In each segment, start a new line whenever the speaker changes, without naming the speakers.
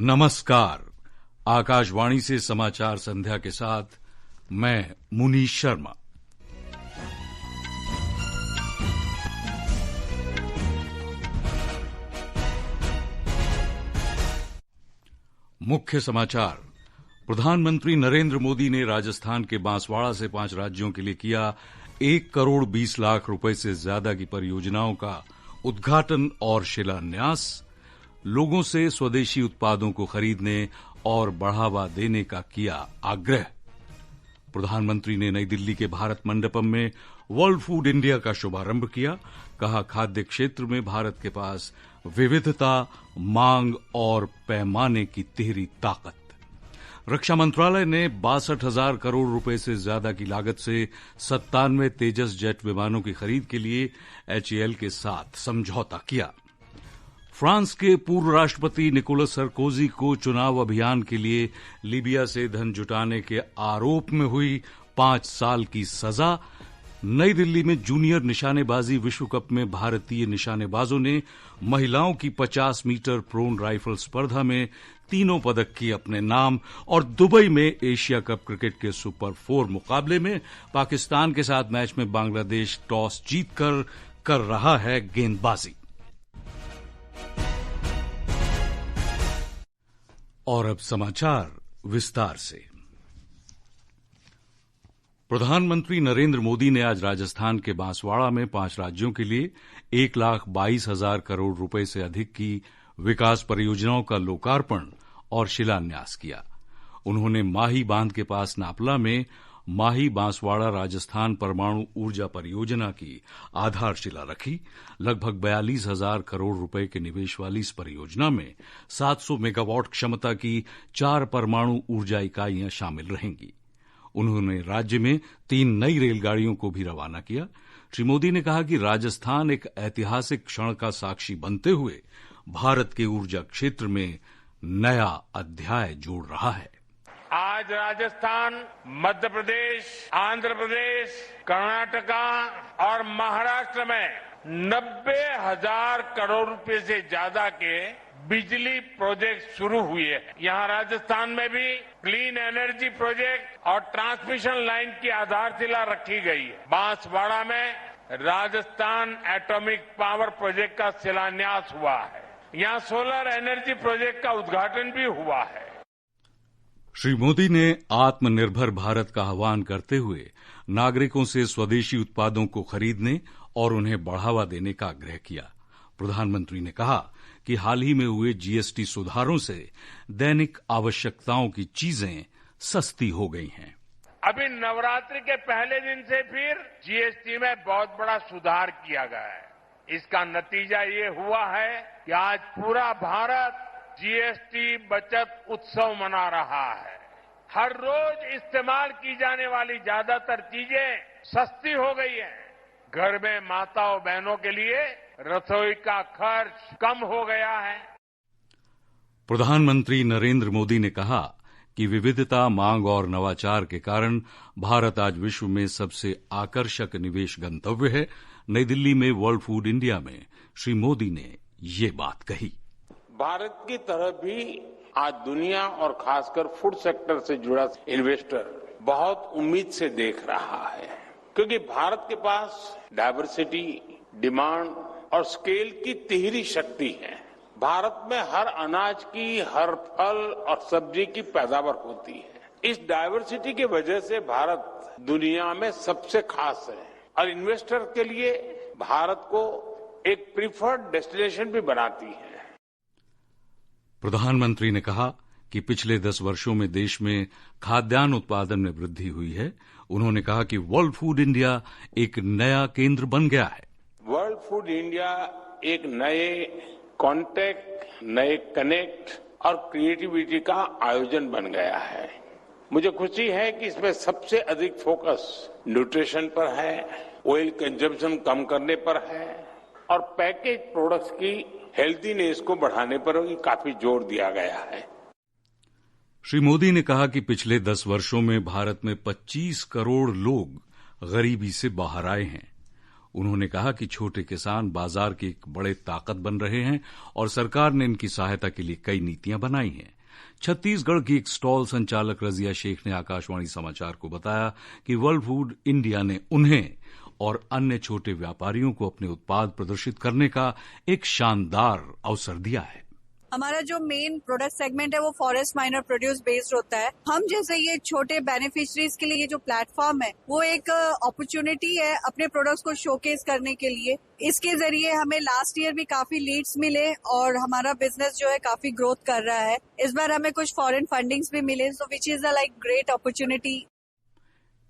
नमस्कार। आकाशवाणी से समाचार संध्या के साथ मैं मुनीश शर्मा। मुख्य समाचार। प्रधानमंत्री नरेंद्र मोदी ने राजस्थान के बांसवाड़ा से 5 राज्यों के लिए किया 1 करोड़ 20 लाख रुपए से ज्यादा की परियोजनाओं का उद्घाटन और शिलान्यास। लोगों से स्वदेशी उत्पादों को खरीदने और बढ़ावा देने का किया आग्रह। प्रधानमंत्री ने नई दिल्ली के भारत मंडपम में वर्ल्ड फूड इंडिया का शुभारंभ किया। कहा, खाद्य क्षेत्र में भारत के पास विविधता, मांग और पैमाने की तिहरी ताकत। रक्षा मंत्रालय ने 62,000 करोड़ रुपए से ज्यादा की लागत से 97 तेजस जेट विमानों की खरीद के लिए HAL के साथ समझौता किया। फ्रांस के पूर्व राष्ट्रपति निकोलस सरकोजी को चुनाव अभियान के लिए लीबिया से धन जुटाने के आरोप में हुई 5 साल की सजा। नई दिल्ली में जूनियर निशानेबाजी विश्व कप में भारतीय निशानेबाजों ने महिलाओं की 50 मीटर प्रोन राइफल स्पर्धा में तीनों पदक किए अपने नाम। और दुबई में एशिया कप क्रिकेट के सुपर 4 मुकाबले में पाकिस्तान के साथ मैच में बांग्लादेश टॉस जीतकर कर रहा है गेंदबाजी। और अब समाचार विस्तार से। प्रधानमंत्री नरेंद्र मोदी ने आज राजस्थान के बांसवाड़ा में 5 राज्यों के लिए 1,22,000 करोड़ रुपए से अधिक की विकास परियोजनाओं का लोकार्पण और शिलान्यास किया। उन्होंने माही बांध के पास नापला में माही बांसवाड़ा राजस्थान परमाणु ऊर्जा परियोजना की आधारशिला रखी। लगभग 42,000 करोड़ रुपए के निवेश वाली इस परियोजना में 700 मेगावाट क्षमता की 4 परमाणु ऊर्जा इकाइयां शामिल रहेंगी। उन्होंने राज्य में 3 नई रेलगाड़ियों को भी रवाना किया। श्री मोदी ने कहा कि राजस्थान एक ऐतिहासिक क्षण का साक्षी बनते हुए भारत के ऊर्जा क्षेत्र में नया अध्याय जोड़ रहा है।
आज राजस्थान, मध्य प्रदेश, आंध्र प्रदेश, कर्नाटका और महाराष्ट्र में 90,000 करोड़ रुपए से ज्यादा के बिजली प्रोजेक्ट शुरू हुए हैं। यहां राजस्थान में भी क्लीन एनर्जी प्रोजेक्ट और ट्रांसमिशन लाइन की आधारशिला रखी गई है। बांसवाड़ा में राजस्थान एटॉमिक पावर प्रोजेक्ट का शिलान्यास हुआ है। यहां सोलर एनर्जी प्रोजेक्ट का उद्घाटन भी हुआ है।
श्री मोदी ने आत्मनिर्भर भारत का आह्वान करते हुए नागरिकों से स्वदेशी उत्पादों को खरीदने और उन्हें बढ़ावा देने का आग्रह किया। प्रधानमंत्री ने कहा कि हाल ही में हुए GST सुधारों से दैनिक आवश्यकताओं की चीजें सस्ती हो गई हैं।
अभी नवरात्रि के पहले दिन से फिर GST में बहुत बड़ा सुधार किया गया है। इसका नतीजा ये हुआ है कि आज पूरा भारत GST बचत उत्सव मना रहा है। हर रोज इस्तेमाल की जाने वाली ज्यादातर चीजें सस्ती हो गई हैं। घर में माताओं बहनों के लिए रसोई का खर्च कम हो गया है।
प्रधानमंत्री नरेंद्र मोदी ने कहा कि विविधता, मांग और नवाचार के कारण भारत आज विश्व में सबसे आकर्षक निवेश गंतव्य है। नई दिल्ली में वर्ल्ड फूड इंडिया में श्री मोदी ने ये बात कही।
भारत की तरफ भी आज दुनिया और खासकर फूड सेक्टर से जुड़ा इन्वेस्टर बहुत उम्मीद से देख रहा है, क्योंकि भारत के पास डायवर्सिटी, डिमांड और स्केल की तिहरी शक्ति है। भारत में हर अनाज की, हर फल और सब्जी की पैदावार होती है। इस डायवर्सिटी की वजह से भारत दुनिया में सबसे खास है और इन्वेस्टर के लिए भारत को एक प्रीफर्ड डेस्टिनेशन भी बनाती है।
प्रधानमंत्री ने कहा कि पिछले 10 वर्षों में देश में खाद्यान्न उत्पादन में वृद्धि हुई है। उन्होंने कहा कि वर्ल्ड फूड इंडिया एक नया केंद्र बन गया है।
वर्ल्ड फूड इंडिया एक नए कॉन्टेक्ट, नए कनेक्ट और क्रिएटिविटी का आयोजन बन गया है। मुझे खुशी है कि इसमें सबसे अधिक फोकस न्यूट्रिशन पर है, ऑयल कंजम्पशन कम करने पर है और पैकेज प्रोडक्ट्स की हेल्थीनेस को बढ़ाने पर भी काफी जोर दिया गया है।
श्री मोदी ने कहा कि पिछले 10 वर्षों में भारत में 25 करोड़ लोग गरीबी से बाहर आए हैं। उन्होंने कहा कि छोटे किसान बाजार की एक बड़े ताकत बन रहे हैं और सरकार ने इनकी सहायता के लिए कई नीतियां बनाई हैं। छत्तीसगढ़ की एक स्टॉल संचालक रजिया शेख ने आकाशवाणी समाचार को बताया कि वर्ल्ड फूड इंडिया ने उन्हें और अन्य छोटे व्यापारियों को अपने उत्पाद प्रदर्शित करने का एक शानदार अवसर दिया है।
हमारा जो मेन प्रोडक्ट सेगमेंट है वो फॉरेस्ट माइनर प्रोड्यूस बेस्ड होता है। हम जैसे ये छोटे बेनिफिशरीज के लिए ये जो प्लेटफॉर्म है वो एक अपॉर्चुनिटी है अपने प्रोडक्ट्स को शोकेस करने के लिए। इसके जरिए हमें लास्ट ईयर भी काफी लीड्स मिले और हमारा बिजनेस जो है काफी ग्रोथ कर रहा है। इस बार हमें कुछ फॉरेन फंडिंग्स भी मिले, so which is a like great opportunity.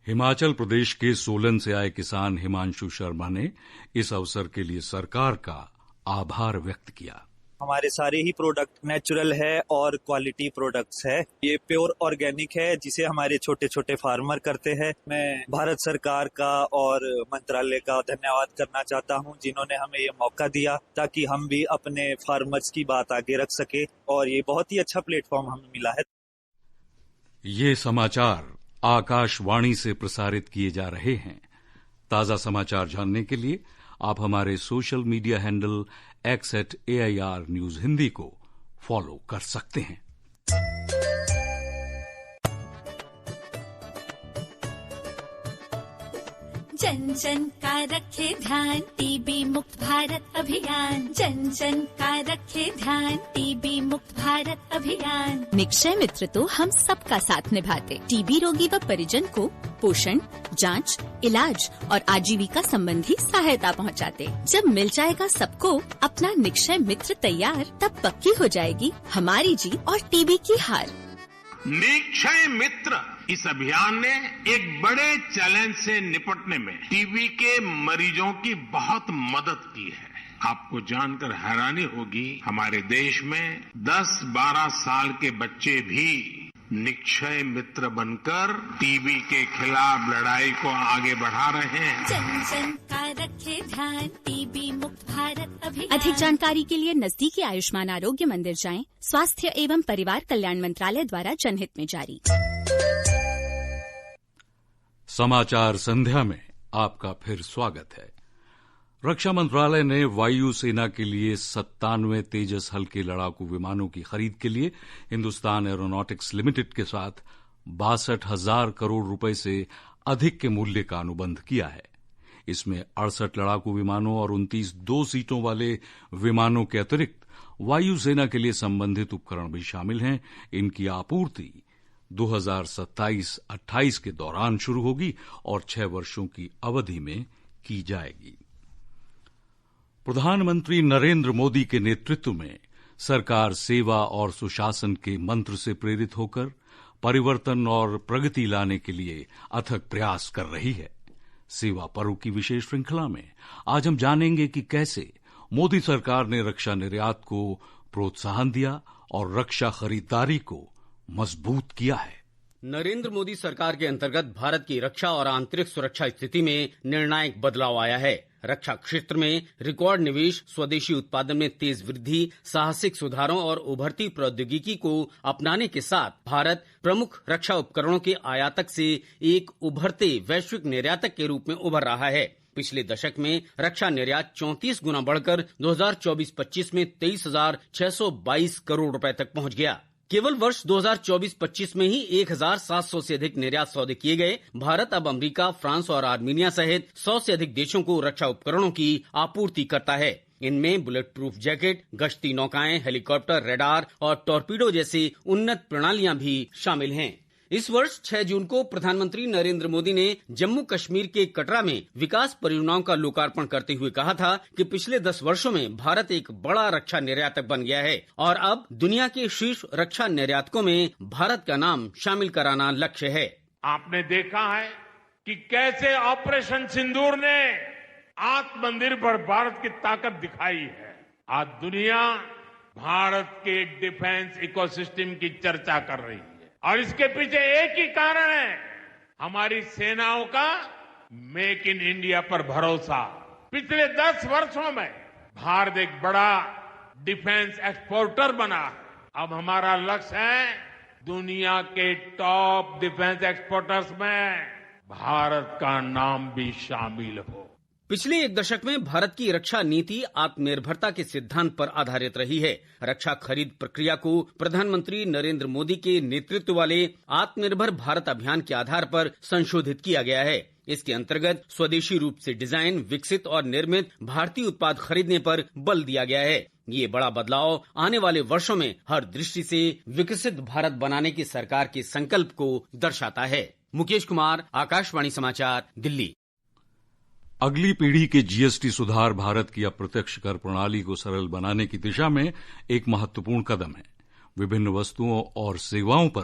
Himachal Pradesh के सोलन से आए किसान हिमांशु शर्मा ने इस अवसर के लिए सरकार का आभार व्यक्त किया।
हमारे सारे ही प्रोडक्ट नेचुरल है और क्वालिटी प्रोडक्ट्स है। ये प्योर ऑर्गेनिक है जिसे हमारे छोटे छोटे फार्मर करते हैं। मैं भारत सरकार का और मंत्रालय का धन्यवाद करना चाहता हूं जिन्होंने हमें ये मौका दिया ताकि हम भी अपने फार्मर्स की बात आगे रख सके और ये बहुत ही अच्छा प्लेटफॉर्म हमें मिला है।
ये समाचार आकाशवाणी से प्रसारित किए जा रहे हैं। ताजा समाचार जानने के लिए आप हमारे social media handle x@AIR news Hindi को फॉलो कर सकते हैं।
जन जन का रखे ध्यान, टीबी मुक्त भारत अभियान। जन जन का रखे ध्यान, टीबी मुक्त भारत अभियान।
निक्षय मित्र तो हम सबका साथ निभाते। टीबी रोगी व परिजन को पोषण, जांच, इलाज और आजीविका संबंधी सहायता पहुंचाते। जब मिल जाएगा सबको अपना निक्षय मित्र तैयार, तब पक्की हो जाएगी हमारी जीत और टीबी की हार।
निक्षय मित्र इस अभियान ने एक बड़े चैलेंज से निपटने में टीबी के मरीजों की बहुत मदद की है। आपको जानकर हैरानी होगी, हमारे देश में 10-12 साल के बच्चे भी निक्षय मित्र बनकर टीबी के खिलाफ लड़ाई को आगे बढ़ा रहे हैं।
जन जन का रखे ध्यान, टीबी मुक्त भारत अभियान।
अधिक जानकारी के लिए नजदीकी आयुष्मान आरोग्य मंदिर जाएं। स्वास्थ्य एवं परिवार कल्याण मंत्रालय द्वारा जनहित में जारी।
समाचार संध्या में आपका फिर स्वागत है। रक्षा मंत्रालय ने वायुसेना के लिए 97 तेजस हल्के लड़ाकू विमानों की खरीद के लिए हिंदुस्तान एरोनॉटिक्स लिमिटेड के साथ 62,000 करोड़ रुपए से अधिक के मूल्य का अनुबंध किया है। इसमें 68 लड़ाकू विमानों और 29 2 सीटों वाले विमानों के अतिरिक्त वायुसेना के लिए संबंधित उपकरण भी शामिल हैं। इनकी आपूर्ति 2027-28 के दौरान शुरू होगी और 6 वर्षों की अवधि में की जाएगी। प्रधानमंत्री नरेंद्र मोदी के नेतृत्व में सरकार सेवा और सुशासन के मंत्र से प्रेरित होकर परिवर्तन और प्रगति लाने के लिए अथक प्रयास कर रही है। सेवा पर्व की विशेष श्रृंखला में आज हम जानेंगे कि कैसे मोदी सरकार ने रक्षा निर्यात को प्रोत्साहन दिया और रक्षा खरीदारी को मजबूत किया है।
नरेंद्र मोदी सरकार के अंतर्गत भारत की रक्षा और आंतरिक सुरक्षा स्थिति में निर्णायक बदलाव आया है। रक्षा क्षेत्र में रिकॉर्ड निवेश, स्वदेशी उत्पादन में तेज वृद्धि, साहसिक सुधारों और उभरती प्रौद्योगिकी को अपनाने के साथ भारत प्रमुख रक्षा उपकरणों के आयातक से एक उभरते वैश्विक निर्यातक के रूप में उभर रहा है। पिछले दशक में रक्षा निर्यात 34 गुना बढ़कर 2024-25 में 23,622 करोड़ रुपए तक पहुंच गया। केवल वर्ष 2024-25 में ही 1,700 से अधिक निर्यात सौदे किए गए। भारत अब अमेरिका, फ्रांस और आर्मीनिया सहित 100 से अधिक देशों को रक्षा उपकरणों की आपूर्ति करता है। इनमें बुलेट प्रूफ जैकेट, गश्ती नौकाएं, हेलीकॉप्टर, रडार और टॉर्पीडो जैसी उन्नत प्रणालियां भी शामिल हैं। इस वर्ष 6 जून को प्रधानमंत्री नरेंद्र मोदी ने जम्मू कश्मीर के कटरा में विकास परियोजनाओं का लोकार्पण करते हुए कहा था कि पिछले 10 वर्षों में भारत एक बड़ा रक्षा निर्यातक बन गया है और अब दुनिया के शीर्ष रक्षा निर्यातकों में भारत का नाम शामिल कराना लक्ष्य है।
आपने देखा है कि कैसे ऑपरेशन सिंदूर ने आत्मनिर्भर भारत की ताकत दिखाई है। आज दुनिया भारत के डिफेंस इकोसिस्टम की चर्चा कर रही है और इसके पीछे एक ही कारण है, हमारी सेनाओं का मेक इन इंडिया पर भरोसा। पिछले 10 वर्षों में भारत एक बड़ा डिफेंस एक्सपोर्टर बना। अब हमारा लक्ष्य है दुनिया के टॉप डिफेंस एक्सपोर्टर्स में भारत का नाम भी शामिल हो।
पिछले एक दशक में भारत की रक्षा नीति आत्मनिर्भरता के सिद्धांत पर आधारित रही है। रक्षा खरीद प्रक्रिया को प्रधानमंत्री नरेंद्र मोदी के नेतृत्व वाले आत्मनिर्भर भारत अभियान के आधार पर संशोधित किया गया है। इसके अंतर्गत स्वदेशी रूप से डिजाइन, विकसित और निर्मित भारतीय उत्पाद खरीदने पर बल दिया गया है। ये बड़ा बदलाव आने वाले वर्षों में हर दृष्टि से विकसित भारत बनाने की सरकार के संकल्प को दर्शाता है। मुकेश कुमार, आकाशवाणी समाचार, दिल्ली।
अगली पीढ़ी के जीएसटी सुधार भारत की अप्रत्यक्ष कर प्रणाली को सरल बनाने की दिशा में एक महत्वपूर्ण कदम है। विभिन्न वस्तुओं और सेवाओं पर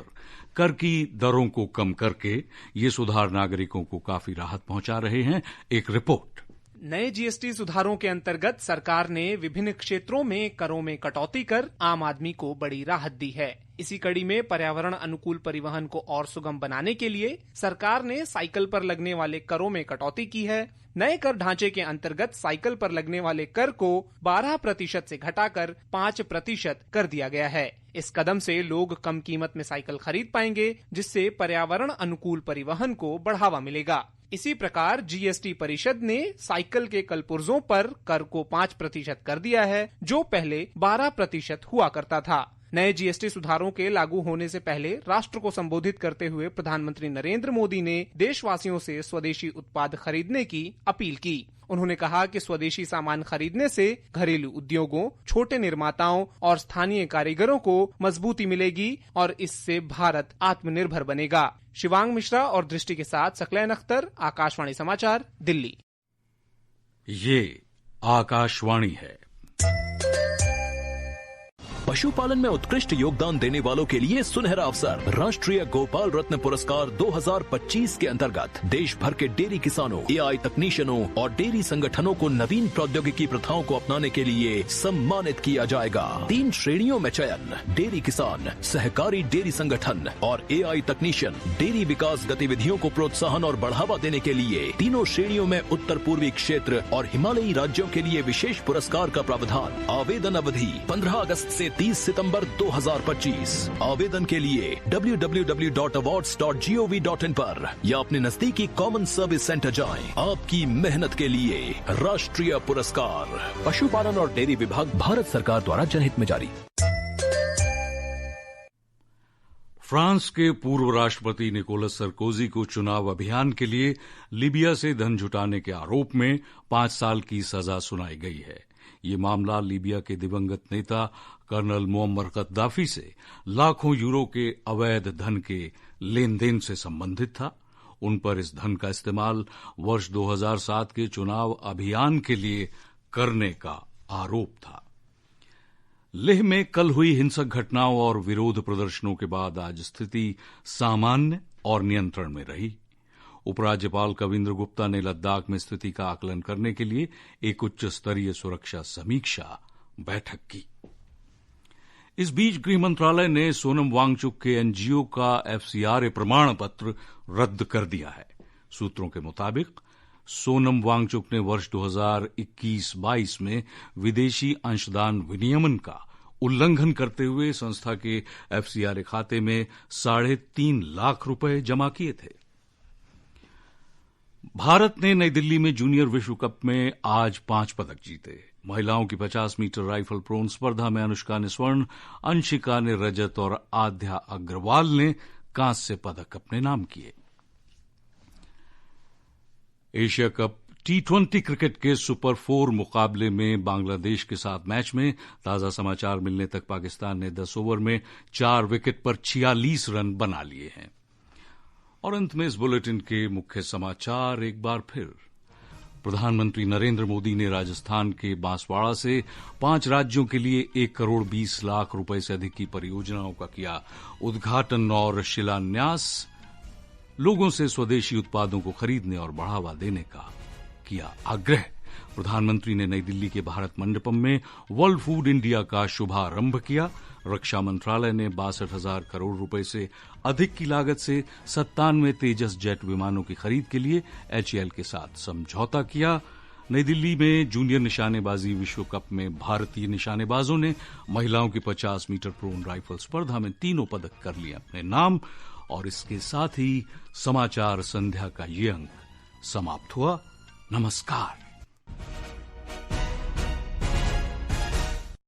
कर की दरों को कम करके ये सुधार नागरिकों को काफी राहत पहुंचा रहे हैं। एक रिपोर्ट।
नए जीएसटी सुधारों के अंतर्गत सरकार ने विभिन्न क्षेत्रों में करों में कटौती कर आम आदमी को बड़ी राहत दी है। इसी कड़ी में पर्यावरण अनुकूल परिवहन को और सुगम बनाने के लिए सरकार ने साइकिल पर लगने वाले करों में कटौती की है। नए कर ढांचे के अंतर्गत साइकिल पर लगने वाले कर को 12% से घटाकर 5% कर दिया गया है। इस कदम से लोग कम कीमत में साइकिल खरीद पाएंगे, जिससे पर्यावरण अनुकूल परिवहन को बढ़ावा मिलेगा। इसी प्रकार जीएसटी परिषद ने साइकिल के कलपुर्जों पर कर को 5% कर दिया है, जो पहले 12% हुआ करता था। नए जीएसटी सुधारों के लागू होने से पहले राष्ट्र को संबोधित करते हुए प्रधानमंत्री नरेंद्र मोदी ने देशवासियों से स्वदेशी उत्पाद खरीदने की अपील की। उन्होंने कहा कि स्वदेशी सामान खरीदने से घरेलू उद्योगों, छोटे निर्माताओं और स्थानीय कारीगरों को मजबूती मिलेगी और इससे भारत आत्मनिर्भर बनेगा। शिवांग मिश्रा और दृष्टि के साथ सकलैन अख्तर, आकाशवाणी समाचार, दिल्ली।
ये आकाशवाणी है।
पशुपालन में उत्कृष्ट योगदान देने वालों के लिए सुनहरा अवसर। राष्ट्रीय गोपाल रत्न पुरस्कार 2025 के अंतर्गत देश भर के डेयरी किसानों, एआई तकनीशियनों और डेयरी संगठनों को नवीन प्रौद्योगिकी प्रथाओं को अपनाने के लिए सम्मानित किया जाएगा। 3 श्रेणियों में चयन: डेयरी किसान, सहकारी डेयरी संगठन और एआई तकनीशियन। डेयरी विकास गतिविधियों को प्रोत्साहन और बढ़ावा देने के लिए तीनों श्रेणियों में उत्तर पूर्वी क्षेत्र और हिमालयी राज्यों के लिए विशेष पुरस्कार का प्रावधान। आवेदन अवधि 15 अगस्त से 30 सितंबर 2025। आवेदन के लिए www.awards.gov.in पर या अपने नजदीकी कॉमन सर्विस सेंटर जाएं। आपकी मेहनत के लिए राष्ट्रीय पुरस्कार। पशुपालन और डेयरी विभाग, भारत सरकार द्वारा जनहित में जारी।
फ्रांस के पूर्व राष्ट्रपति निकोलस सरकोजी को चुनाव अभियान के लिए लीबिया से धन जुटाने के आरोप में 5 साल की सजा सुनाई गई है। ये मामला लीबिया के दिवंगत नेता कर्नल मुअम्मर कद्दाफी से लाखों यूरो के अवैध धन के लेन देन से संबंधित था। उन पर इस धन का इस्तेमाल वर्ष 2007 के चुनाव अभियान के लिए करने का आरोप था। लेह में कल हुई हिंसक घटनाओं और विरोध प्रदर्शनों के बाद आज स्थिति सामान्य और नियंत्रण में रही। उपराज्यपाल कविंद्र गुप्ता ने लद्दाख में स्थिति का आकलन करने के लिए एक उच्च स्तरीय सुरक्षा समीक्षा बैठक की। इस बीच गृह मंत्रालय ने सोनम वांगचुक के एनजीओ का एफसीआरए प्रमाण पत्र रद्द कर दिया है। सूत्रों के मुताबिक सोनम वांगचुक ने वर्ष 2021-22 में विदेशी अंशदान विनियमन का उल्लंघन करते हुए संस्था के एफसीआरए खाते में 3.5 लाख रुपए जमा किए थे। भारत ने नई दिल्ली में जूनियर विश्व कप में आज 5 पदक जीते। महिलाओं की 50 मीटर राइफल प्रोन स्पर्धा में अनुष्का ने स्वर्ण, अंशिका ने रजत और आध्या अग्रवाल ने कांस्य पदक अपने नाम किए। एशिया कप T20 क्रिकेट के सुपर 4 मुकाबले में बांग्लादेश के साथ मैच में ताजा समाचार मिलने तक पाकिस्तान ने 10 ओवर में 4 विकेट पर 46 रन बना लिए हैं। और अंत में इस बुलेटिन के मुख्य समाचार एक बार फिर। प्रधानमंत्री नरेंद्र मोदी ने राजस्थान के बांसवाड़ा से 5 राज्यों के लिए 1 करोड़ 20 लाख रुपए से अधिक की परियोजनाओं का किया उद्घाटन और शिलान्यास। लोगों से स्वदेशी उत्पादों को खरीदने और बढ़ावा देने का किया आग्रह। प्रधानमंत्री ने नई दिल्ली के भारत मंडपम में वर्ल्ड फूड इंडिया का शुभारंभ किया। रक्षा मंत्रालय ने 62,000 करोड़ रुपए से अधिक की लागत से 97 तेजस जेट विमानों की खरीद के लिए HAL के साथ समझौता किया। नई दिल्ली में जूनियर निशानेबाजी विश्व कप में भारतीय निशानेबाजों ने महिलाओं की 50 मीटर प्रोन राइफल स्पर्धा में 3 पदक कर लिए अपने नाम। और इसके साथ ही समाचार संध्या का ये अंक समाप्त हुआ। नमस्कार।